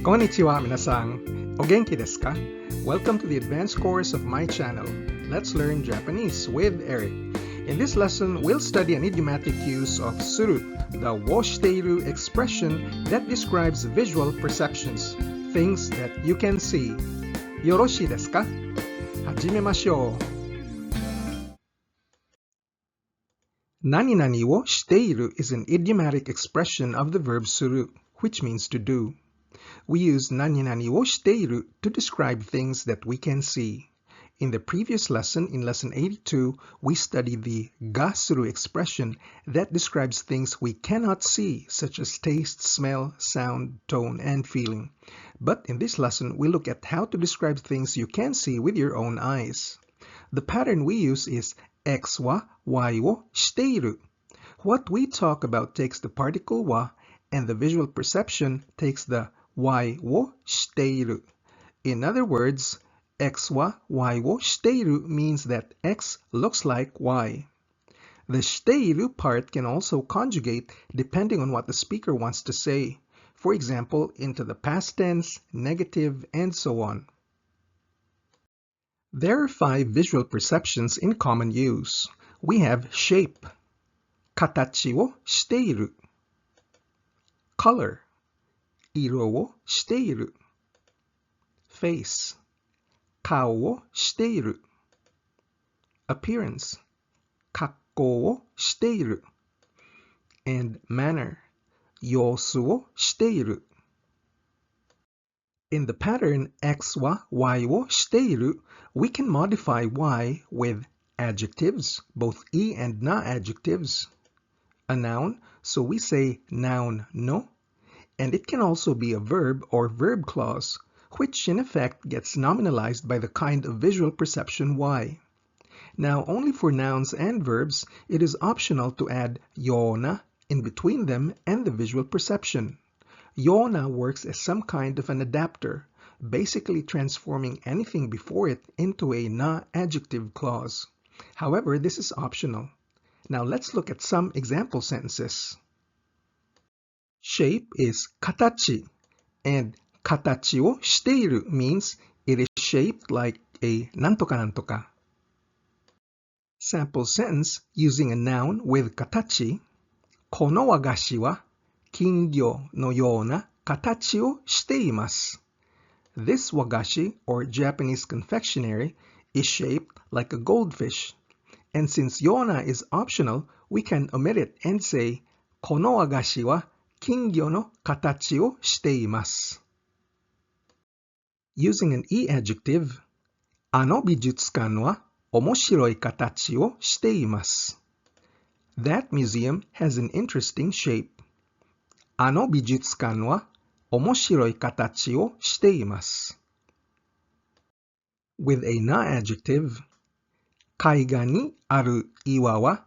Konnichiwa, minasan. O genki desu ka? Welcome to the advanced course of my channel. Let's learn Japanese with Eric. In this lesson, we'll study an idiomatic use of suru, the wo shite-iru expression that describes visual perceptions, things that you can see. Yoroshii desu ka? Hajimemashou. Nani-nani wo shite-iru is an idiomatic expression of the verb suru, which means to do. We use nani-nani wo shite-iru to describe things that we can see. In the previous lesson, in lesson 82, we studied the ga suru expression that describes things we cannot see, such as taste, smell, sound, tone, and feeling. But in this lesson, we look at how to describe things you can see with your own eyes. The pattern we use is X wa Y wo shite-iru. What we talk about takes the particle wa, and the visual perception takes the Y wo shite-iru. In other words, X wa Y wo shite-iru means that X looks like Y. The shite-iru part can also conjugate depending on what the speaker wants to say. For example, into the past tense, negative, and so on. There are 5 visual perceptions in common use. We have shape, katachi wo shite-iru, color, iro wo shite-iru, face, kakkō wo shite-iru, appearance, kakkō wo shite-iru, and manner, yōsu wo shite-iru. In the pattern X wa Y wo shite-iru, we can modify Y with adjectives, both I and na-adjectives. A noun, so we say noun no, and it can also be a verb or verb clause, which in effect gets nominalized by the kind of visual perception Y. Now, only for nouns and verbs, it is optional to add yōna in between them and the visual perception. Yōna works as some kind of an adapter, basically transforming anything before it into a na-adjective clause. However, this is optional. Now let's look at some example sentences. Shape is katachi, and katachi wo shite-iru means it is shaped like a nantoka nantoka. Sample sentence using a noun with katachi. この和菓子は金魚のような形をしています. This wagashi, or Japanese confectionery, is shaped like a goldfish. And since yōna is optional, we can omit it and say この和菓子は金魚の形をしています. Using an I adjective, あの美術館は面白い形をしています. That museum has an interesting shape. あの美術館は面白い形をしています. With a na-adjective, 海岸にある岩は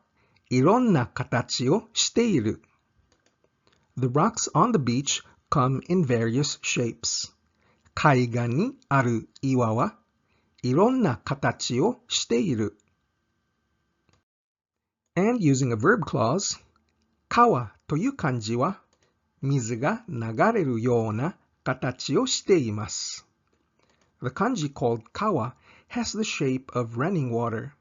いろんな形をしている. The rocks on the beach come in various shapes. 海岸にある岩はいろんな形をしている. And using a verb clause, 川という漢字は水が流れるような形をしています. The kanji called kawa has the shape of running water.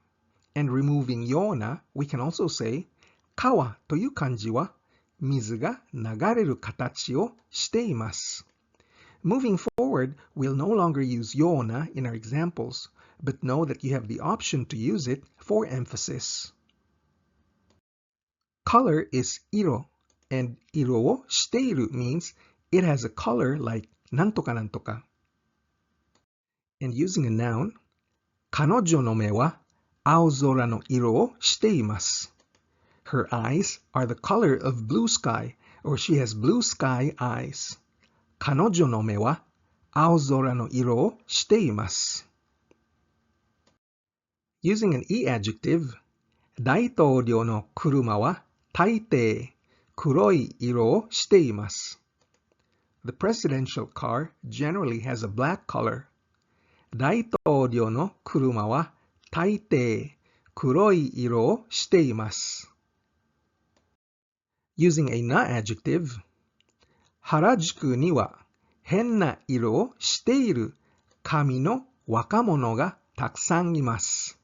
And removing yōna, we can also say 川という漢字は水が流れる形をしています. Moving forward, we'll no longer use yōna in our examples, but know that you have the option to use it for emphasis. Color is iro, and iro wo shite-iru means it has a color like nantoka nantoka. And using a noun, 彼女の目は青空の色をしています. Her eyes are the color of blue sky, or she has blue sky eyes. 彼女の目は青空の色をしています. Using an I adjective, 大統領の車は大抵黒い色をしています. The presidential car generally has a black color. 大統領の車は大抵黒い色をしています. Using a na adjective, 原宿には変な色をしている髪の若者がたくさんいます。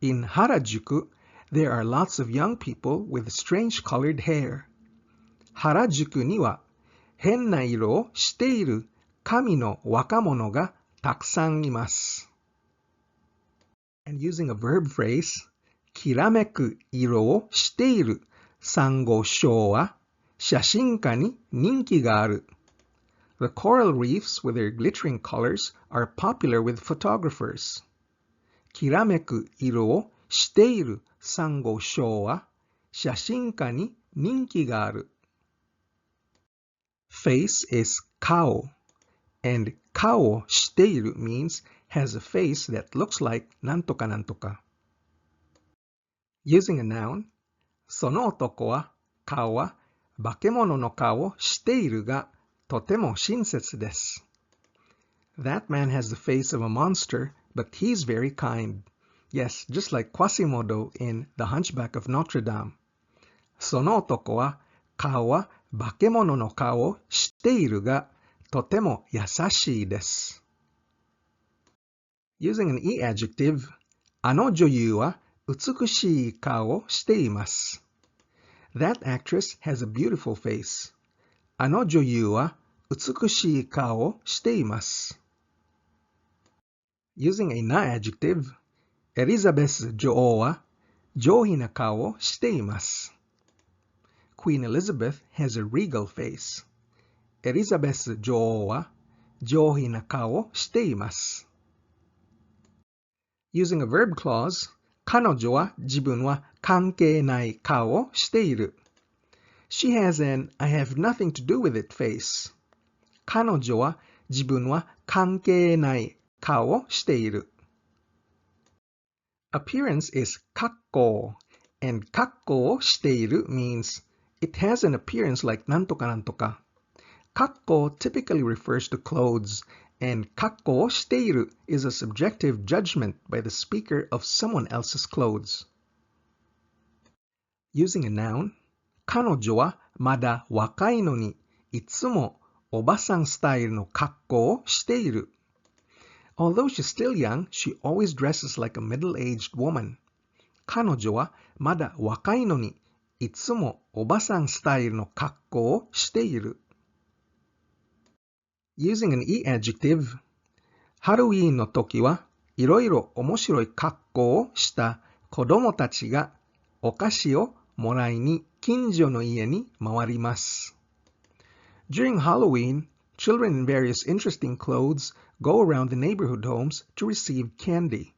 In Harajuku, there are lots of young people with strange colored hair. 原宿には変な色をしている髪の若者がたくさんいます。And using a verb phrase, きらめく色をしているサンゴ礁は写真家に人気がある。The coral reefs with their glittering colors are popular with photographers. きらめく色をしているサンゴ礁は写真家に人気がある。Face is 顔 and 顔をしている means has a face that looks like なんとかなんとか。Using a noun, その男は顔は化け物の顔をしているがとても親切です。That man has the face of a monster, but he's very kind. Yes, just like Quasimodo in The Hunchback of Notre Dame. その男は顔は化け物の顔をしているがとても優しいです。Using an e-adjective, あの女優は美しい顔をしています。That actress has a beautiful face. あの女優は美しい顔をしています。Using a na-adjective, エリザベス女王は上品な顔をしています。Queen Elizabeth has a regal face. エリザベス女王は上品な顔をしています。Using a verb clause, 彼女は自分は関係ない顔をしている。She has an I have nothing to do with it face. 彼女は自分は関係ない顔をしている。Appearance is kakkō, and 格好をしている means it has an appearance like なんとかなんとか。kakkō typically refers to clothes, and 格好をしている is a subjective judgment by the speaker of someone else's clothes. Using a noun, 彼女はまだ若いのにいつもおばさんスタイルの格好をしている。Although she's still young, she always dresses like a middle-aged woman. 彼女はまだ若いのにいつもおばさんスタイルの格好をしている。Using an e-adjective, ハロウィーンの時はいろいろ面白い格好をした子供たちがお菓子をもらいに近所の家に回ります。During Halloween, children in various interesting clothes go around the neighborhood homes to receive candy.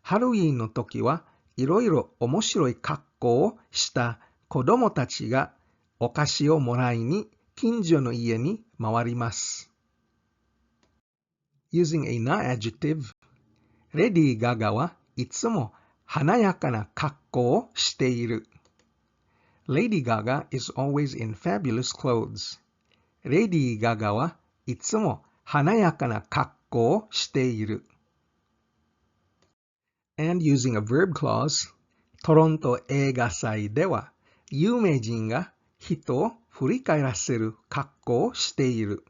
ハロウィーンの時はいろいろ面白い格好をした子供たちがお菓子をもらいに近所の家に回ります。Using a na-adjective, レディー・ガガはいつも華やかな格好をしている。Lady Gaga is always in fabulous clothes. レディー・ガガはいつも華やかな格好をしている。And using a verb clause, トロント映画祭では有名人が人を振り返らせる格好をしている。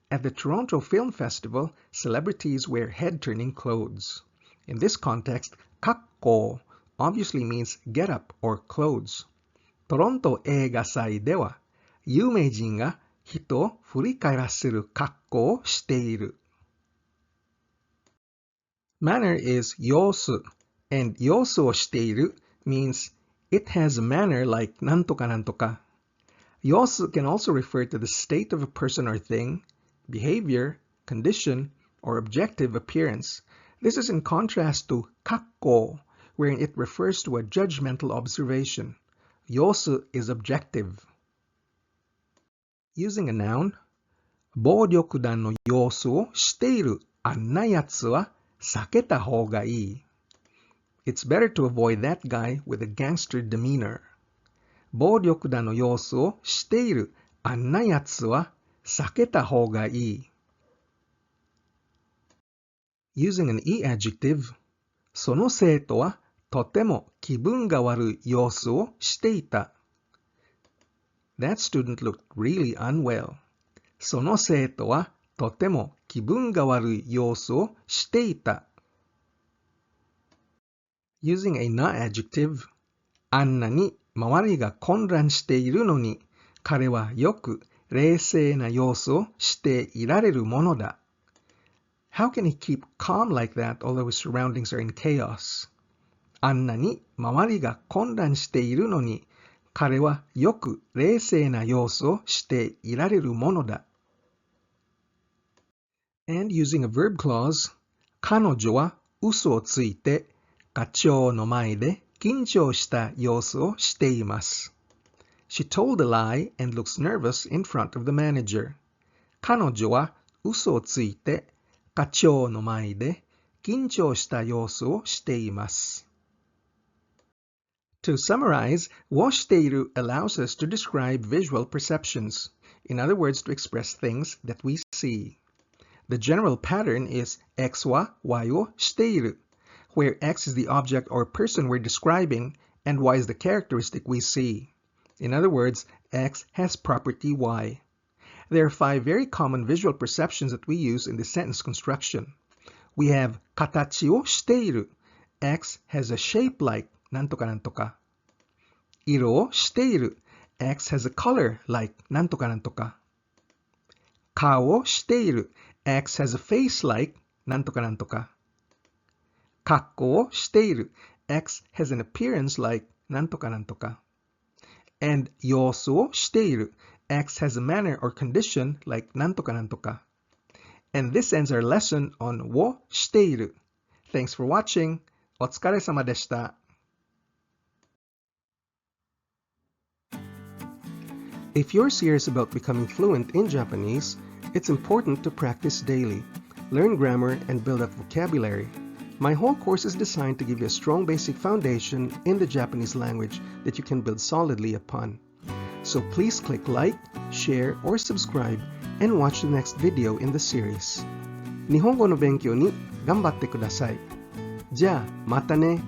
At the Toronto Film Festival, celebrities wear head-turning clothes. In this context, kakkō obviously means get up or clothes. トロント映画祭では有名人が人を振り返らせる格好をしている。Manner is yōsu, and yōsuをしている means it has a manner like なんとかなんとか。yōsu can also refer to the state of a person or thing, behavior, condition, or objective appearance. This is in contrast to kakkō, wherein it refers to a judgmental observation. yōsu is objective. Using a noun, 暴力団の様子をしているあんなやつは避けた方がいい。It's better to avoid that guy with a gangster demeanor. 暴力団の様子をしているあんなやつは避けた方がいい。Using an e-adjective, その生徒はとても気分が悪い様子をしていた。That student looked really unwell. その生徒はとても気分が悪い様子をしていた。Using a na-adjective, あんなに周りが混乱しているのに、彼はよく冷静な様子をしていられるものだ。How can he keep calm like that although his surroundings are in chaos? あんなに周りが混乱しているのに、彼はよく冷静な様子をしていられるものだ。And using a verb clause, 彼女は嘘をついて課長の前で緊張した様子をしています。She told a lie and looks nervous in front of the manager. 彼女は嘘をついて課長の前で緊張した様子をしています。To summarize, をしている allows us to describe visual perceptions. In other words, to express things that we see. The general pattern is X は Y をしている, where X is the object or person we're describing and Y is the characteristic we see. In other words, X has property Y. There are 5 very common visual perceptions that we use in the sentence construction. We have katachi をしている. X has a shape like なんとかなんとか. 色をしている. X has a color like なんとかなんとか. 顔をしている. X has a face like なんとかなんとか. 格好をしている. X has an appearance like なんとかなんとか. And 様子をしている. X has a manner or condition like なんとかなんとか. And this ends our lesson on をしている. Thanks for watching. お疲れ様でした. If you're serious about becoming fluent in Japanese, it's important to practice daily, learn grammar, and build up vocabulary. My whole course is designed to give you a strong basic foundation in the Japanese language that you can build solidly upon. So please click like, share, or subscribe, and watch the next video in the series. 日本語の勉強に頑張ってください。じゃあ、またね。